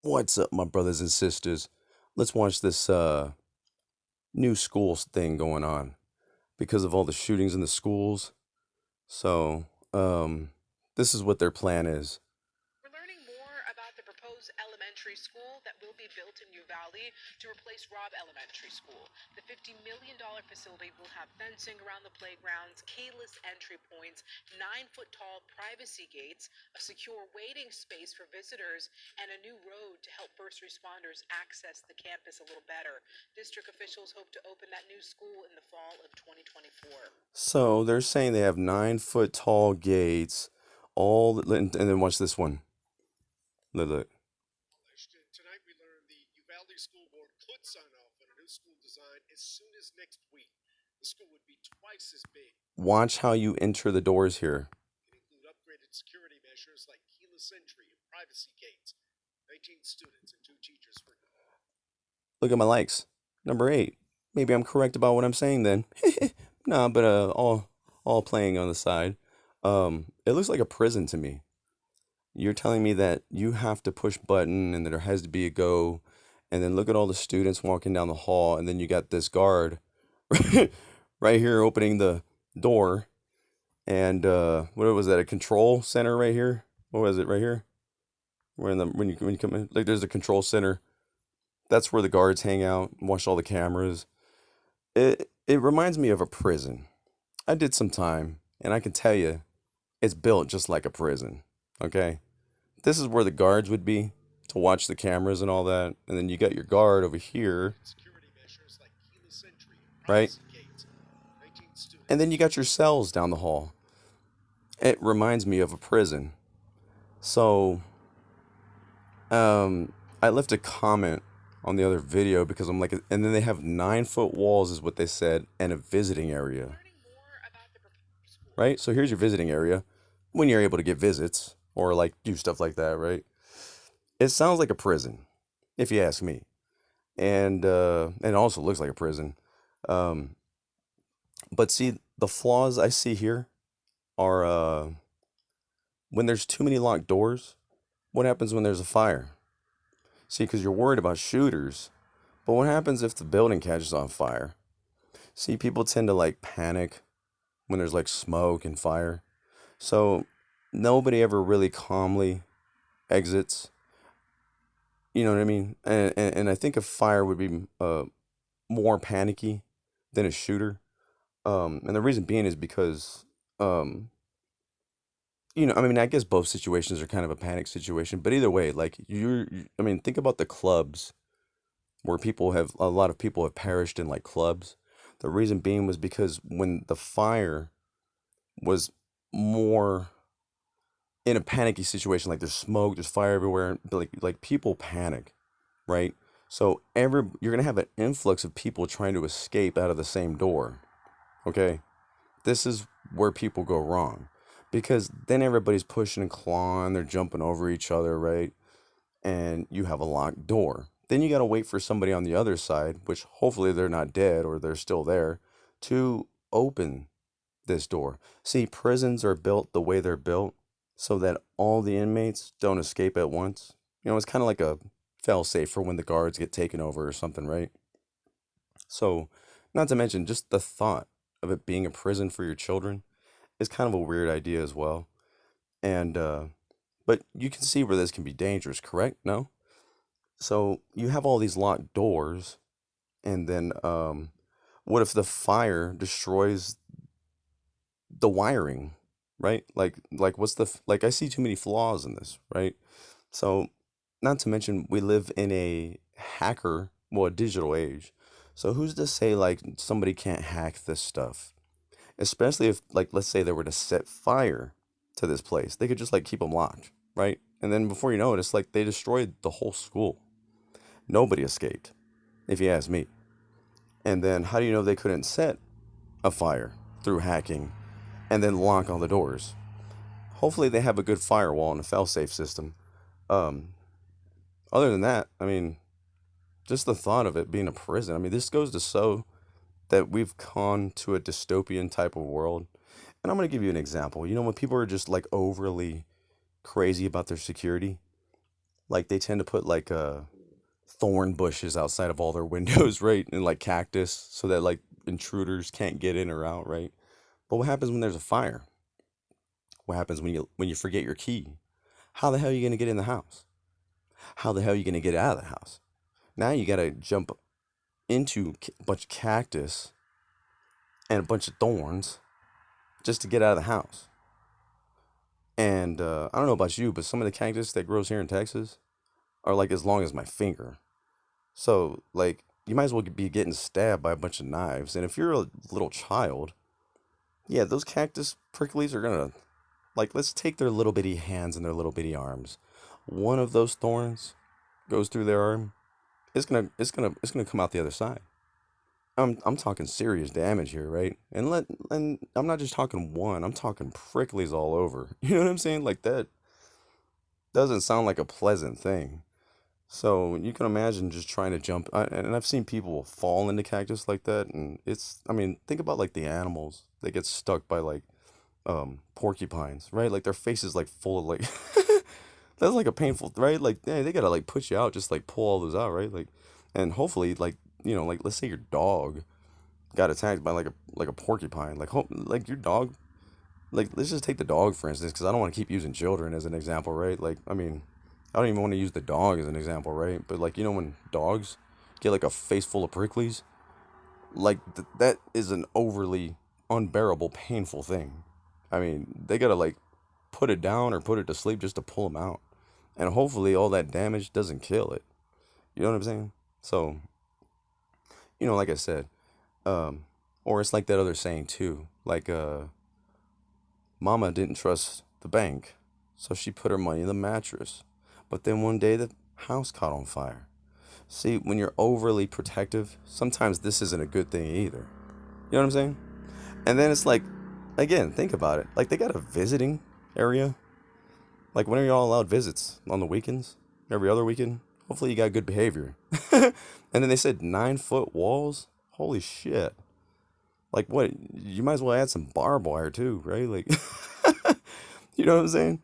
What's up, my brothers and sisters? Let's watch this new schools thing going on because of all the shootings in the schools. So, this is what their plan is. We're learning more about the proposed elementary school that will be built in Uvalde to replace Robb Elementary School. The $50 million facility will have fencing around the playgrounds, keyless entry points, 9 foot tall privacy gates, a secure waiting space for visitors, and a new road to help first responders access the campus a little better. District officials hope to open that new school in the fall of 2024. So they're saying they have 9 foot tall gates, and then watch this one. Look. Tonight we learned the Uvalde School Board could sign off on a new school design as soon as next week. The school would be twice as big. Watch how you enter the doors here. It include upgraded security measures like keyless entry and privacy gates. 19 students and 2 teachers were. Look at my likes. Number 8. Maybe I'm correct about what I'm saying then. Nah, but all playing on the side. It looks like a prison to me. You're telling me that you have to push button and that there has to be a go, and then look at all the students walking down the hall, and then you got this guard right here opening the door, and what was that? A control center right here? What was it right here? Where in the when you come in, like there's a control center. That's where the guards hang out, and watch all the cameras. It reminds me of a prison. I did some time, and I can tell you, it's built just like a prison. Okay, this is where the guards would be to watch the cameras and all that, and then you got your guard over here, Security measures like keyless entry and right? privacy gates. 19 And students. then you got your cells down the hall. It reminds me of a prison. So, I left a comment on the other video because I'm like, and then they have 9 foot walls, is what they said, and a visiting area, Learning more about the proposed school. right? So here's your visiting area when you're able to get visits or like do stuff like that, right? It sounds like a prison, if you ask me, and it also looks like a prison. Um, but see, the flaws I see here are when there's too many locked doors. What happens when there's a fire? See, because you're worried about shooters, but what happens if the building catches on fire? See, people tend to like panic when there's like smoke and fire. So nobody ever really calmly exits. You know what I mean? And I think a fire would be more panicky than a shooter. And the reason being is because, um, I mean, I guess both situations are kind of a panic situation, but either way, like I mean, think about the clubs where a lot of people have perished in like clubs. The reason being was because when the fire was more in a panicky situation, like there's smoke, there's fire everywhere, but like people panic, right? So you're gonna have an influx of people trying to escape out of the same door. Okay, this is where people go wrong, because then everybody's pushing and clawing, they're jumping over each other, right? And you have a locked door. Then you gotta wait for somebody on the other side, which hopefully they're not dead or they're still there, to open this door. See, prisons are built the way they're built so that all the inmates don't escape at once. It's kind of like a fail safe for when the guards get taken over or something, right? So, not to mention just the thought of it being a prison for your children is kind of a weird idea as well. And but you can see where this can be dangerous, correct? No? So, you have all these locked doors, and then what if the fire destroys the wiring, right? Like what's like I see too many flaws in this, right? So, not to mention we live in a digital age. So who's to say like somebody can't hack this stuff? Especially if, like, let's say they were to set fire to this place, they could just like keep them locked, right? And then before you know it, it's like they destroyed the whole school. Nobody escaped, if you ask me. And then how do you know they couldn't set a fire through hacking and then lock all the doors? Hopefully they have a good firewall and a fail-safe system. Um, Other than that, I mean, just the thought of it being a prison. I mean, this goes to show that we've gone to a dystopian type of world. And I'm going to give you an example. When people are just like overly crazy about their security, Like they tend to put like thorn bushes outside of all their windows, right? And like cactus so that like intruders can't get in or out, right? But what happens when there's a fire? What happens when you forget your key? How the hell are you gonna get in the house? How the hell are you gonna get out of the house? Now you gotta jump into a bunch of cactus and a bunch of thorns just to get out of the house. And I don't know about you, but some of the cactus that grows here in Texas are like as long as my finger. So like you might as well be getting stabbed by a bunch of knives. And if you're a little child, yeah, those cactus pricklies are gonna like let's take their little bitty hands and their little bitty arms. One of those thorns goes through their arm, it's gonna come out the other side. I'm talking serious damage here, right? And I'm not just talking one, I'm talking pricklies all over. You know what I'm saying? Like that doesn't sound like a pleasant thing. So you can imagine just trying to jump, and I've seen people fall into cactus like that, and I mean, think about like the animals that get stuck by like porcupines, right? Like their face is like full of like that's like a painful, right? Like yeah, they gotta like push you out, just like pull all those out, right? Like, and hopefully like like let's say your dog got attacked by like a porcupine, like hope like your dog, like let's just take the dog for instance, because I don't want to keep using children as an example, right? Like I mean, I don't even want to use the dog as an example, right? But like when dogs get like a face full of pricklies, like that is an overly unbearable, painful thing. I mean, they gotta like put it down or put it to sleep just to pull them out, and hopefully all that damage doesn't kill it. You know what I'm saying? So like I said, um, or it's like that other saying too, like Mama didn't trust the bank, so she put her money in the mattress. But then one day the house caught on fire. See, when you're overly protective, sometimes this isn't a good thing either. You know what I'm saying? And then it's like, again, think about it. Like they got a visiting area. Like when are y'all allowed visits? On the weekends? Every other weekend? Hopefully you got good behavior. And then they said 9-foot walls? Holy shit. Like what? You might as well add some barbed wire too, right? Like, you know what I'm saying?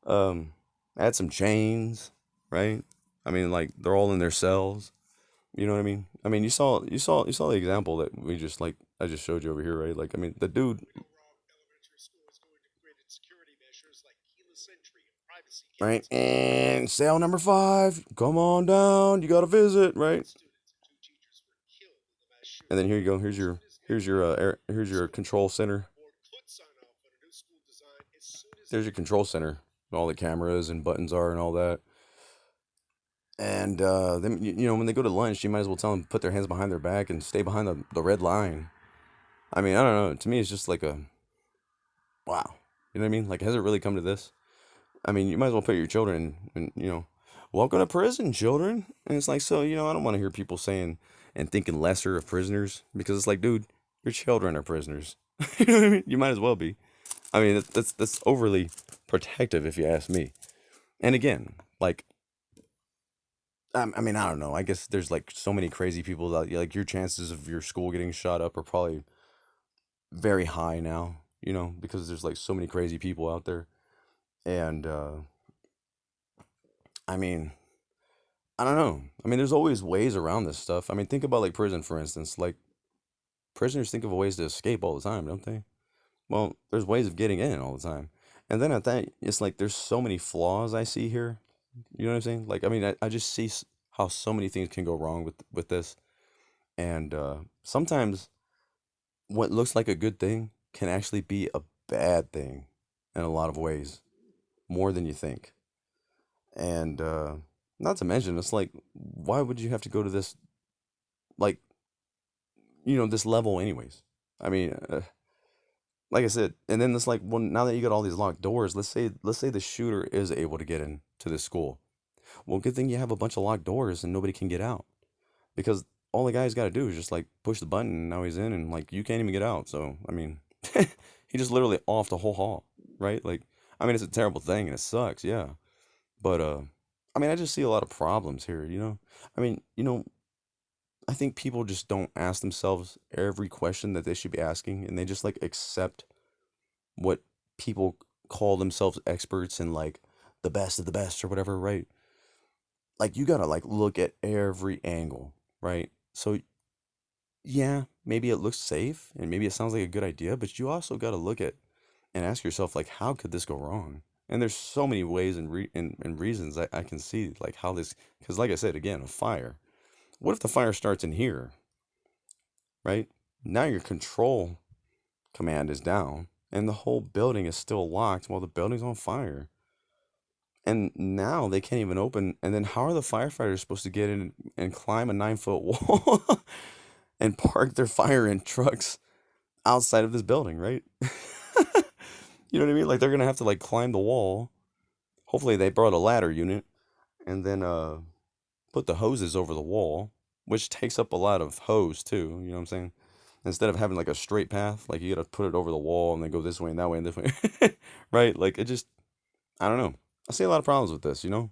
Um, add some chains, right? I mean, like they're all in their cells. You know what I mean? I mean, you saw the example that we just like I just showed you over here, right? Like, I mean, the dude, Robb Elementary School has going to create security measures like keyless entry and privacy right? cameras. And cell number 5, come on down. You got to visit, right? Students and 2 teachers were killed in the mass And then shooting. here you go. As soon as next week, Here's the your school control center. board could sign off on a new school design as soon as There's your next control week. center. All the cameras and buttons are and all that. And then when they go to lunch, you might as well tell them to put their hands behind their back and stay behind the red line. I mean, I don't know. To me, it's just like a wow. You know what I mean? Like, has it really come to this? I mean, you might as well put your children in, welcome to prison, children. And it's like, so, I don't want to hear people saying and thinking lesser of prisoners because it's like, dude, your children are prisoners. You know what I mean? You might as well be. I mean, that's overly protective if you ask me. And again, like, I mean, I don't know. I guess there's like so many crazy people that like your chances of your school getting shot up are probably very high now, because there's like so many crazy people out there. And I mean, I don't know. I mean, there's always ways around this stuff. I mean, think about like prison, for instance. Like, prisoners think of ways to escape all the time, don't they? Well, there's ways of getting in all the time. And then at that, it's like there's so many flaws I see here. You know what I'm saying? Like, I mean, I just see how so many things can go wrong with this. And sometimes what looks like a good thing can actually be a bad thing in a lot of ways, more than you think. And not to mention, it's like, why would you have to go to this, like, this level, anyways? I mean, like I said, and then it's like, well, now that you got all these locked doors, let's say the shooter is able to get into the school. Well, good thing you have a bunch of locked doors and nobody can get out because all the guy's got to do is just like push the button and now he's in and like you can't even get out. So I mean, he just literally off the whole hall, right? Like, I mean, it's a terrible thing and it sucks, yeah. But I mean, I just see a lot of problems here. I mean, I think people just don't ask themselves every question that they should be asking, and they just like accept what people call themselves experts and like the best of the best or whatever, right? like you gotta like look at every angle, right? So yeah, maybe it looks safe and maybe it sounds like a good idea, but you also gotta look at and ask yourself like how could this go wrong? And there's so many ways and reasons I can see like how this, because like I said again, a fire. What if the fire starts in here, right? Now your control command is down and the whole building is still locked while the building's on fire. And now they can't even open. And then how are the firefighters supposed to get in and climb a 9 foot wall and park their fire in trucks outside of this building, right? You know what I mean? Like they're gonna have to like climb the wall. Hopefully they brought a ladder unit and then put the hoses over the wall, which takes up a lot of hose too, you know what I'm saying? Instead of having like a straight path, like you gotta put it over the wall and then go this way and that way and this way. Right? Like it just I don't know. I see a lot of problems with this, you know?